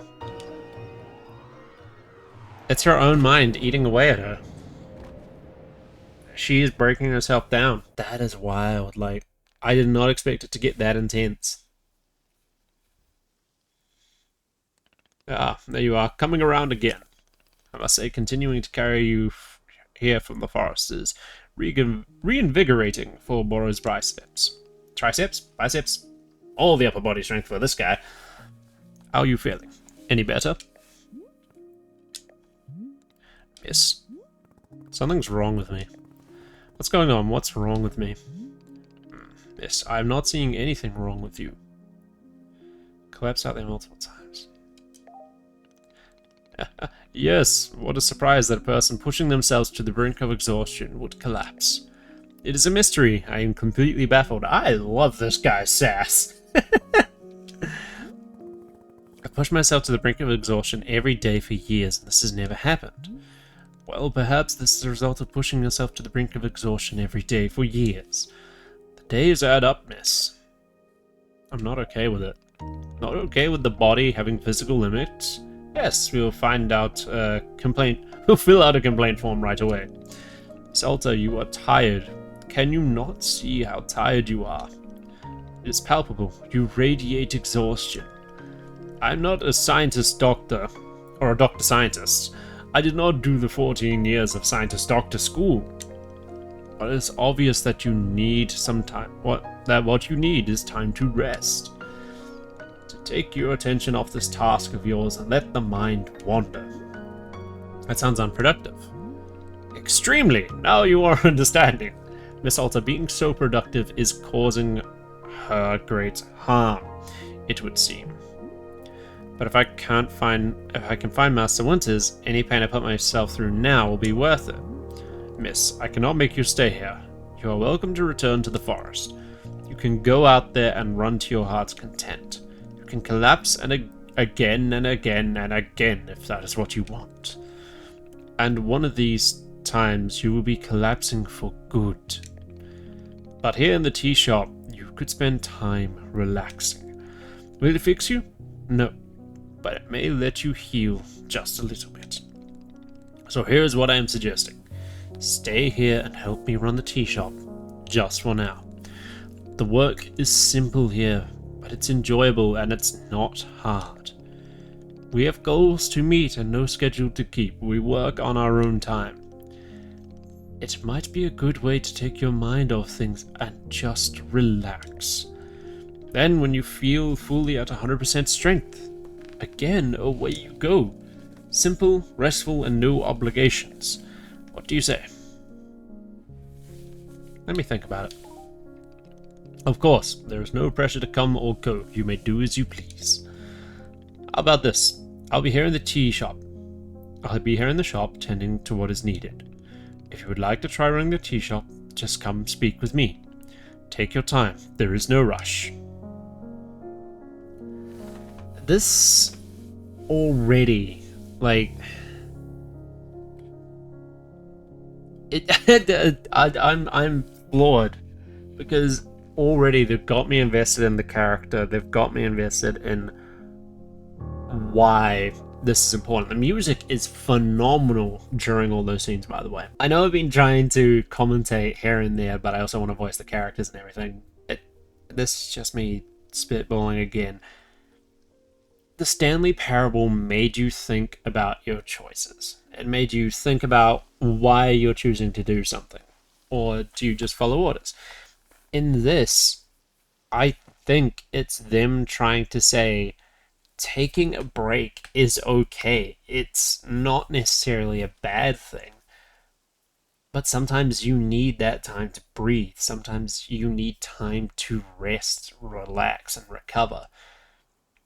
It's her own mind eating away at her. She is breaking herself down. That is wild. Like, I did not expect it to get that intense. Ah, there you are, coming around again. I must say, continuing to carry you here from the forest is reinvigorating for Boro's biceps. Triceps? Biceps? All the upper body strength for this guy. How are you feeling? Any better? Yes. Something's wrong with me. What's going on? What's wrong with me? Yes, I'm not seeing anything wrong with you. Collapse out there multiple times. Yes, what a surprise that a person pushing themselves to the brink of exhaustion would collapse. It is a mystery. I am completely baffled. I love this guy's sass. I push myself to the brink of exhaustion every day for years, and this has never happened. Well, perhaps this is the result of pushing yourself to the brink of exhaustion every day for years. The days add up, miss. I'm not okay with it. Not okay with the body having physical limits. Yes, we'll find out we'll fill out a complaint form right away. Salta, you are tired. Can you not see how tired you are? It is palpable. You radiate exhaustion. I'm not a scientist doctor, or a doctor scientist. I did not do the 14 years of scientist doctor school. But it's obvious that you need some time. What you need is time to rest. To take your attention off this task of yours and let the mind wander. That sounds unproductive. Extremely! Now you are understanding. Miss Alta, being so productive is causing her great harm, it would seem. But if I can find Master Winters, any pain I put myself through now will be worth it. Miss, I cannot make you stay here. You are welcome to return to the forest. You can go out there and run to your heart's content. You can collapse and again and again and again if that is what you want. And one of these times you will be collapsing for good. But here in the tea shop, you could spend time relaxing. Will it fix you? No. But it may let you heal just a little bit. So here's what I am suggesting. Stay here and help me run the tea shop, just for now. The work is simple here, but it's enjoyable and it's not hard. We have goals to meet and no schedule to keep. We work on our own time. It might be a good way to take your mind off things and just relax. Then when you feel fully at 100% strength, again, away you go. Simple, restful, and no obligations. What do you say? Let me think about it. Of course, there is no pressure to come or go. You may do as you please. How about this? I'll be here in the tea shop. I'll be here in the shop tending to what is needed. If you would like to try running the tea shop, just come speak with me. Take your time. There is no rush. This already, like, I'm floored because already they've got me invested in the character. They've got me invested in why this is important. The music is phenomenal during all those scenes, by the way. I know I've been trying to commentate here and there, but I also want to voice the characters and everything. This is just me spitballing again. The Stanley Parable made you think about your choices. It made you think about why you're choosing to do something. Or do you just follow orders? In this, I think it's them trying to say taking a break is okay. It's not necessarily a bad thing. But sometimes you need that time to breathe. Sometimes you need time to rest, relax, and recover.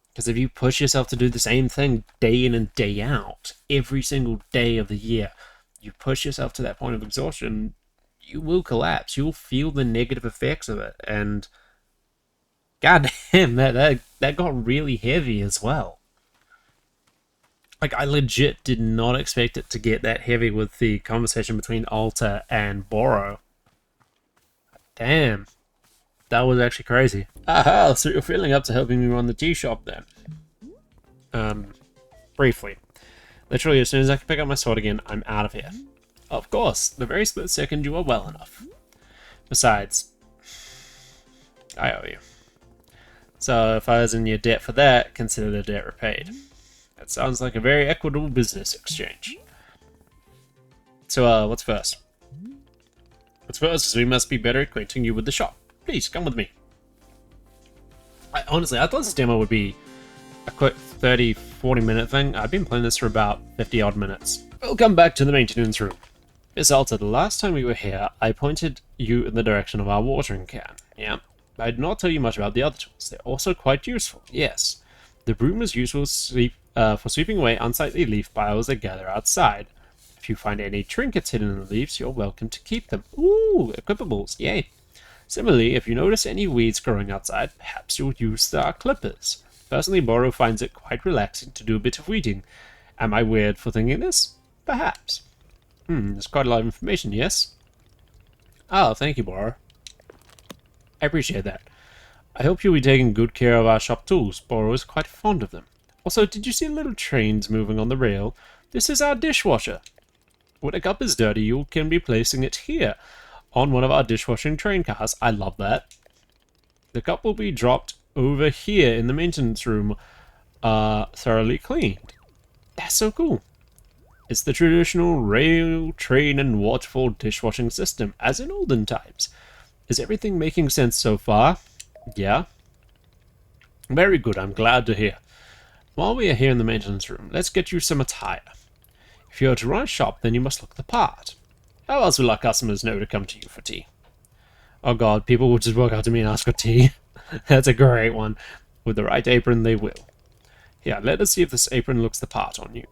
Because if you push yourself to do the same thing day in and day out, every single day of the year, you push yourself to that point of exhaustion, you will collapse. You'll feel the negative effects of it. And god damn, that got really heavy as well. Like, I legit did not expect it to get that heavy with the conversation between Alta and Boro. Damn. That was actually crazy. Aha, so you're feeling up to helping me run the tea shop then? Briefly. Literally, as soon as I can pick up my sword again, I'm out of here. Of course, the very split second you are well enough. Besides, I owe you. So if I was in your debt for that, consider the debt repaid. That sounds like a very equitable business exchange. So, what's first? What's first is we must be better acquainting you with the shop. Please, come with me. Honestly, I thought this demo would be a quick 30-40 minute thing. I've been playing this for about 50 odd minutes. Welcome back to the maintenance room. Miss Alta, the last time we were here, I pointed you in the direction of our watering can. Yeah. I did not tell you much about the other tools. They're also quite useful. Yes. The broom is useful for sweeping away unsightly leaf piles that gather outside. If you find any trinkets hidden in the leaves, you're welcome to keep them. Ooh, equipables, yay. Similarly, if you notice any weeds growing outside, perhaps you'll use our clippers. Personally, Boro finds it quite relaxing to do a bit of weeding. Am I weird for thinking this? Perhaps. There's quite a lot of information, yes? Oh, thank you, Boro. I appreciate that. I hope you'll be taking good care of our shop tools. Boro is quite fond of them. Also, did you see little trains moving on the rail? This is our dishwasher. When a cup is dirty, you can be placing it here, on one of our dishwashing train cars. I love that. The cup will be dropped over here in the maintenance room, thoroughly cleaned. That's so cool. It's the traditional rail, train, and waterfall dishwashing system, as in olden times. Is everything making sense so far? Yeah. Very good, I'm glad to hear. While we are here in the maintenance room, let's get you some attire. If you are to run a shop, then you must look the part. How else will our customers know to come to you for tea? Oh god, people will just walk up to me and ask for tea. That's a great one. With the right apron, they will. Here, let us see if this apron looks the part on you.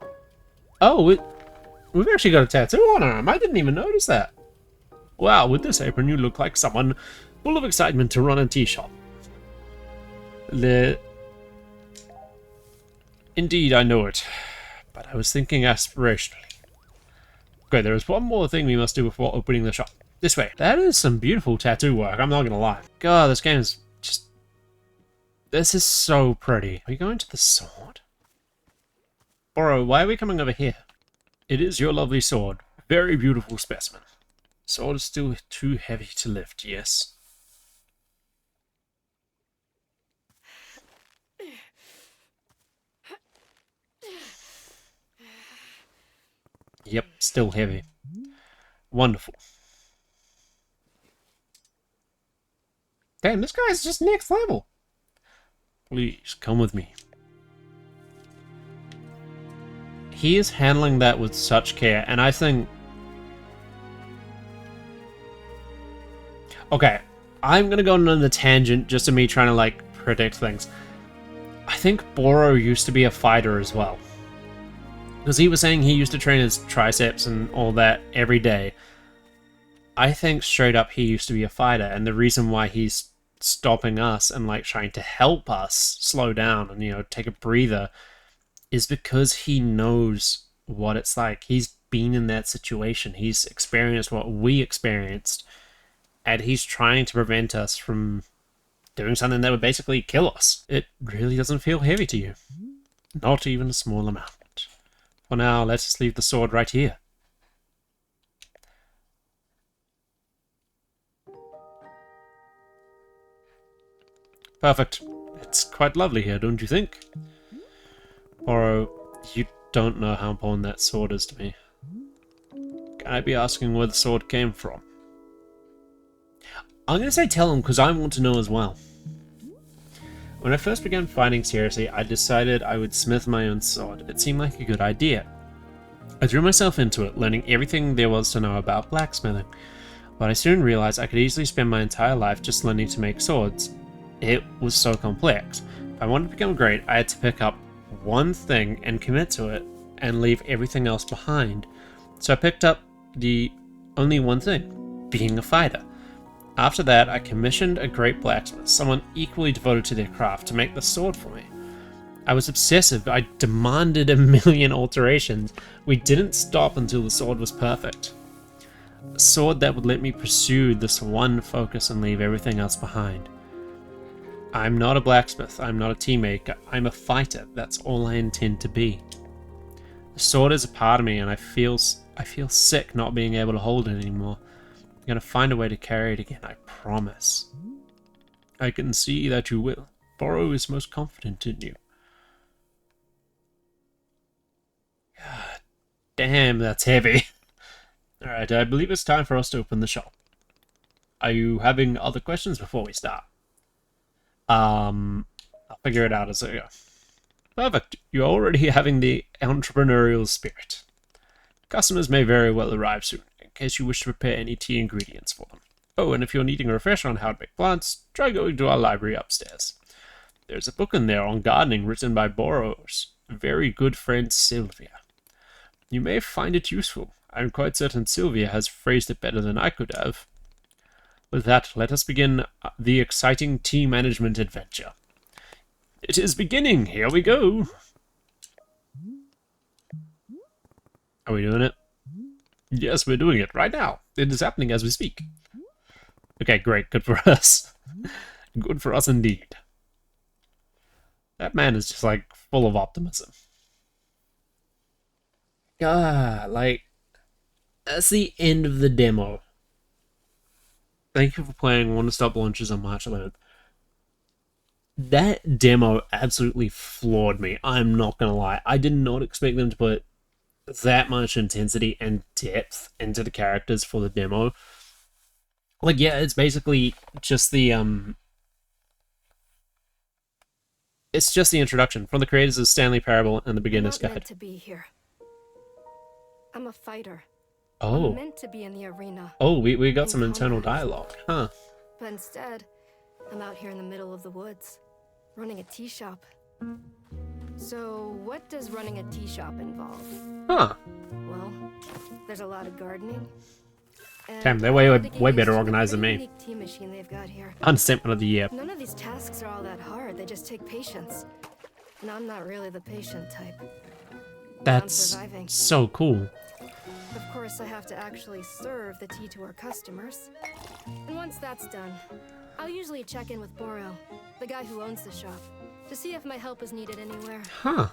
Oh, we've actually got a tattoo on our arm. I didn't even notice that. Wow, with this apron, you look like someone full of excitement to run a tea shop. Indeed, I know it. But I was thinking aspirationally. Okay, there is one more thing we must do before opening the shop. This way. That is some beautiful tattoo work, I'm not gonna lie. God, this game is just... This is so pretty. Are we going to the sword? Boro, why are we coming over here? It is your lovely sword. Very beautiful specimen. Sword is still too heavy to lift, yes. Yep, still heavy. Wonderful. Damn, this guy's just next level. Please, come with me. He is handling that with such care, and I think... Okay, I'm gonna go on another tangent just to me trying to, like, predict things. I think Boro used to be a fighter as well. Because he was saying he used to train his triceps and all that every day. I think straight up he used to be a fighter, and the reason why he's stopping us and, like, trying to help us slow down and, you know, take a breather is because he knows what it's like. He's been in that situation. He's experienced what we experienced, and he's trying to prevent us from doing something that would basically kill us. It really doesn't feel heavy to you. Not even a small amount. For now, let's just leave the sword right here. Perfect. It's quite lovely here, don't you think? Boro, you don't know how important that sword is to me. Can I be asking where the sword came from? I'm going to say tell him because I want to know as well. When I first began fighting seriously, I decided I would smith my own sword. It seemed like a good idea. I threw myself into it, learning everything there was to know about blacksmithing. But I soon realized I could easily spend my entire life just learning to make swords. It was so complex. If I wanted to become great, I had to pick up one thing and commit to it, and leave everything else behind. So I picked up the only one thing, being a fighter. After that, I commissioned a great blacksmith, someone equally devoted to their craft, to make the sword for me. I was obsessive. I demanded a million alterations. We didn't stop until the sword was perfect. A sword that would let me pursue this one focus and leave everything else behind. I'm not a blacksmith. I'm not a tea maker. I'm a fighter. That's all I intend to be. The sword is a part of me, and I feel sick not being able to hold it anymore. I'm gonna find a way to carry it again, I promise. I can see that you will. Boro is most confident in you. God damn, that's heavy. Alright, I believe it's time for us to open the shop. Are you having other questions before we start? I'll figure it out as I go. Perfect. You're already having the entrepreneurial spirit. Customers may very well arrive soon, in case you wish to prepare any tea ingredients for them. Oh, and if you're needing a refresher on how to make plants, try going to our library upstairs. There's a book in there on gardening written by Boro's very good friend Sylvia. You may find it useful. I'm quite certain Sylvia has phrased it better than I could have. With that, let us begin the exciting tea management adventure. It is beginning! Here we go! Are we doing it? Yes, we're doing it right now. It is happening as we speak. Okay, great. Good for us. Good for us indeed. That man is just, like, full of optimism. God, like, that's the end of the demo. Thank you for playing Wanderstop launches on March 11th. That demo absolutely floored me. I'm not gonna lie. I did not expect them to put that much intensity and depth into the characters for the demo. Like, yeah, it's basically just the it's just the introduction from the creators of Stanley Parable and the Beginner's I'm not Guide. meant to be here. I'm a fighter. Oh. I'm meant to be in the arena. Oh, we got in some internal combat. dialogue, huh? But instead, I'm out here in the middle of the woods, running a tea shop. So, what does running a tea shop involve? Huh. Well, there's a lot of gardening. And Damn, they're I way had to get way used better to the organized than pretty me. unique tea machine they've got here. Understatement of the year. None of these tasks are all that hard. They just take patience. And I'm not really the patient type. That's surviving. so cool. Of course, I have to actually serve the tea to our customers. And once that's done, I'll usually check in with Boro, the guy who owns the shop, to see if my help is needed anywhere. Huh.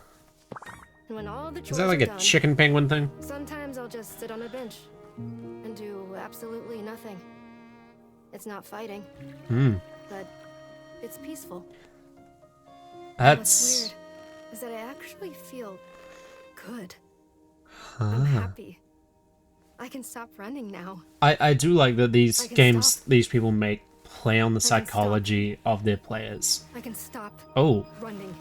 And when all the chores Is that like are a done, chicken penguin thing? sometimes I'll just sit on a bench and do absolutely nothing. It's not fighting, but it's peaceful. And what's That's... weird is that I actually feel good. Huh. I'm happy. I can stop running now. I do like that these I can games stop. these people make play on the stop. psychology of their players. I can stop Oh, running.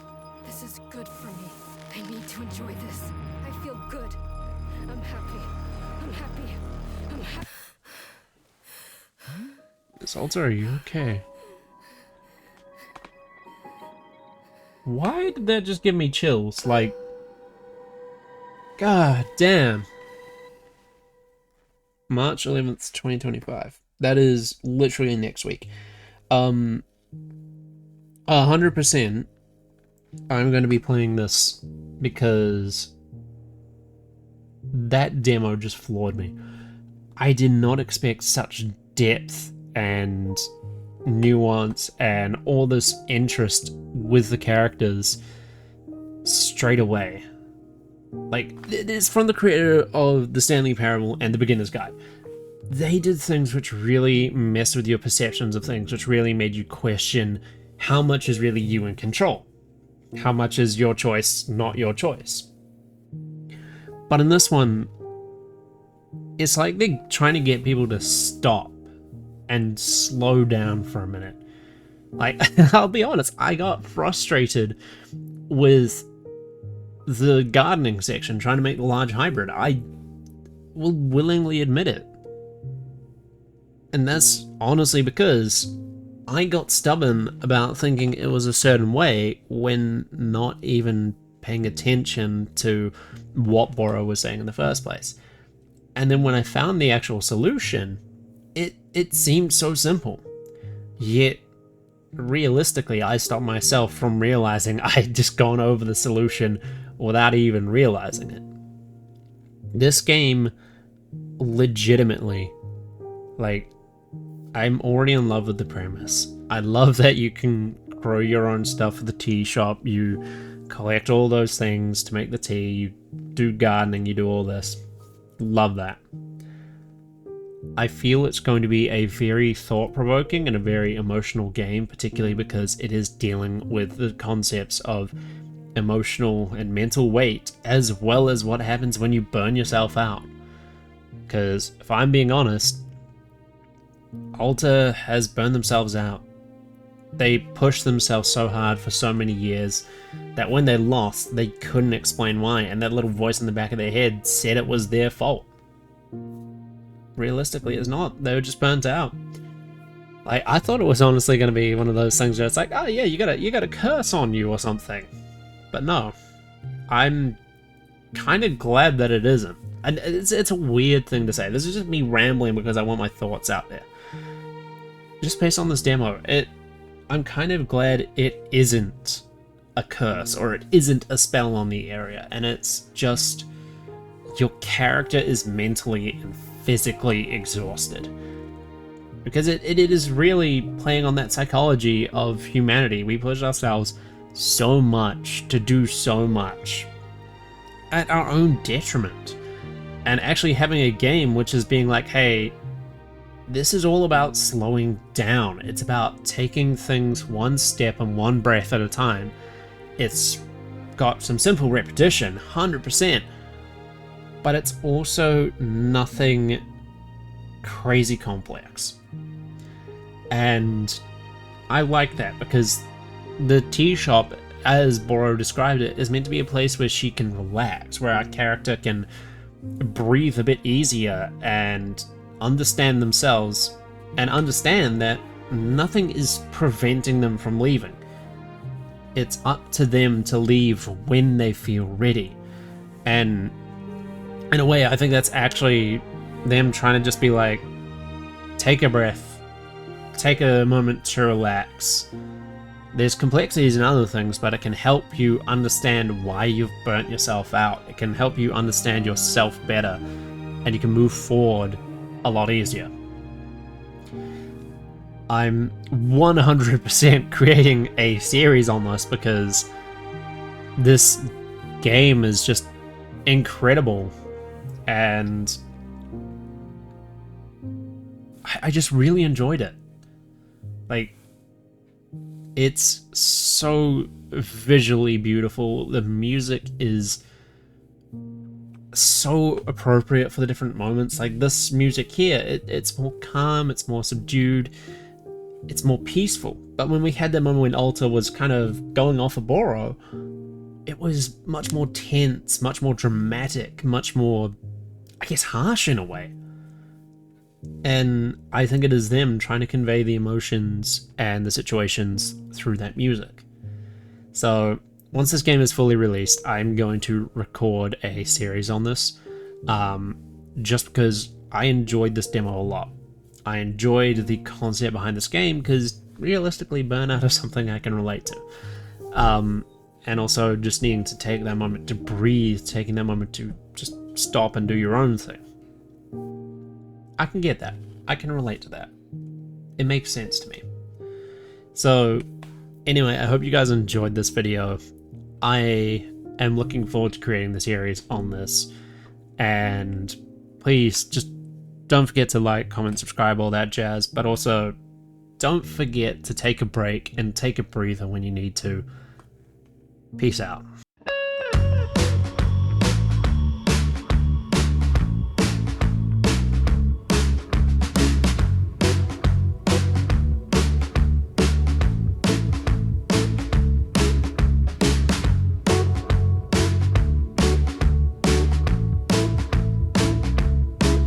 This is good for me. I need to enjoy this. I feel good. I'm happy. I'm happy. I'm happy. Salter, are you okay? Why did that just give me chills? Like, god damn. March 11th, 2025. That is literally next week. 100% I'm going to be playing this because that demo just floored me. I did not expect such depth and nuance and all this interest with the characters straight away. Like, it is from the creator of The Stanley Parable and The Beginner's Guide. They did things which really messed with your perceptions of things, which really made you question how much is really you in control. How much is your choice not your choice? But in this one, it's like they're trying to get people to stop and slow down for a minute. Like, I'll be honest, I got frustrated with the gardening section trying to make the large hybrid. I will willingly admit it. And that's honestly because I got stubborn about thinking it was a certain way when not even paying attention to what Boro was saying in the first place. And then when I found the actual solution, it seemed so simple. Yet, realistically, I stopped myself from realizing I had just gone over the solution without even realizing it. This game, legitimately, like, I'm already in love with the premise. I love that you can grow your own stuff at the tea shop, you collect all those things to make the tea, you do gardening, you do all this. Love that. I feel it's going to be a very thought-provoking and a very emotional game, particularly because it is dealing with the concepts of emotional and mental weight, as well as what happens when you burn yourself out. Because, if I'm being honest, Alta has burned themselves out. They pushed themselves so hard for so many years that when they lost, they couldn't explain why, and that little voice in the back of their head said it was their fault. Realistically, it's not. They were just burnt out. Like, I thought it was honestly going to be one of those things where it's like, oh yeah, you got a curse on you or something. But no. I'm kind of glad that it isn't. And it's a weird thing to say. This is just me rambling because I want my thoughts out there. Just based on this demo, I'm kind of glad it isn't a curse or it isn't a spell on the area, and it's just your character is mentally and physically exhausted. Because it is really playing on that psychology of humanity. We push ourselves so much to do so much at our own detriment. And actually having a game which is being like, hey, this is all about slowing down. It's about taking things one step and one breath at a time. It's got some simple repetition, 100%. But it's also nothing crazy complex. And I like that because the tea shop, as Boro described it, is meant to be a place where she can relax, where our character can breathe a bit easier and understand themselves and understand that nothing is preventing them from leaving. It's up to them to leave when they feel ready. And in a way, I think that's actually them trying to just be like, take a breath, take a moment to relax. There's complexities and other things, but it can help you understand why you've burnt yourself out. It can help you understand yourself better, and you can move forward a lot easier. I'm 100% creating a series on this because this game is just incredible, and I just really enjoyed it. Like, it's so visually beautiful. The music is so appropriate for the different moments. Like this music here, it's more calm, it's more subdued, it's more peaceful. But when we had that moment when Alta was kind of going off of Boro, it was much more tense, much more dramatic, much more, I guess, harsh in a way. And I think it is them trying to convey the emotions and the situations through that music. So once this game is fully released, I'm going to record a series on this, just because I enjoyed this demo a lot. I enjoyed the concept behind this game because realistically Burnout is something I can relate to. And also just needing to take that moment to breathe, taking that moment to just stop and do your own thing. I can get that. I can relate to that. It makes sense to me. So anyway, I hope you guys enjoyed this video. I am looking forward to creating the series on this. And please just don't forget to like, comment, subscribe, all that jazz. But also don't forget to take a break and take a breather when you need to. Peace out.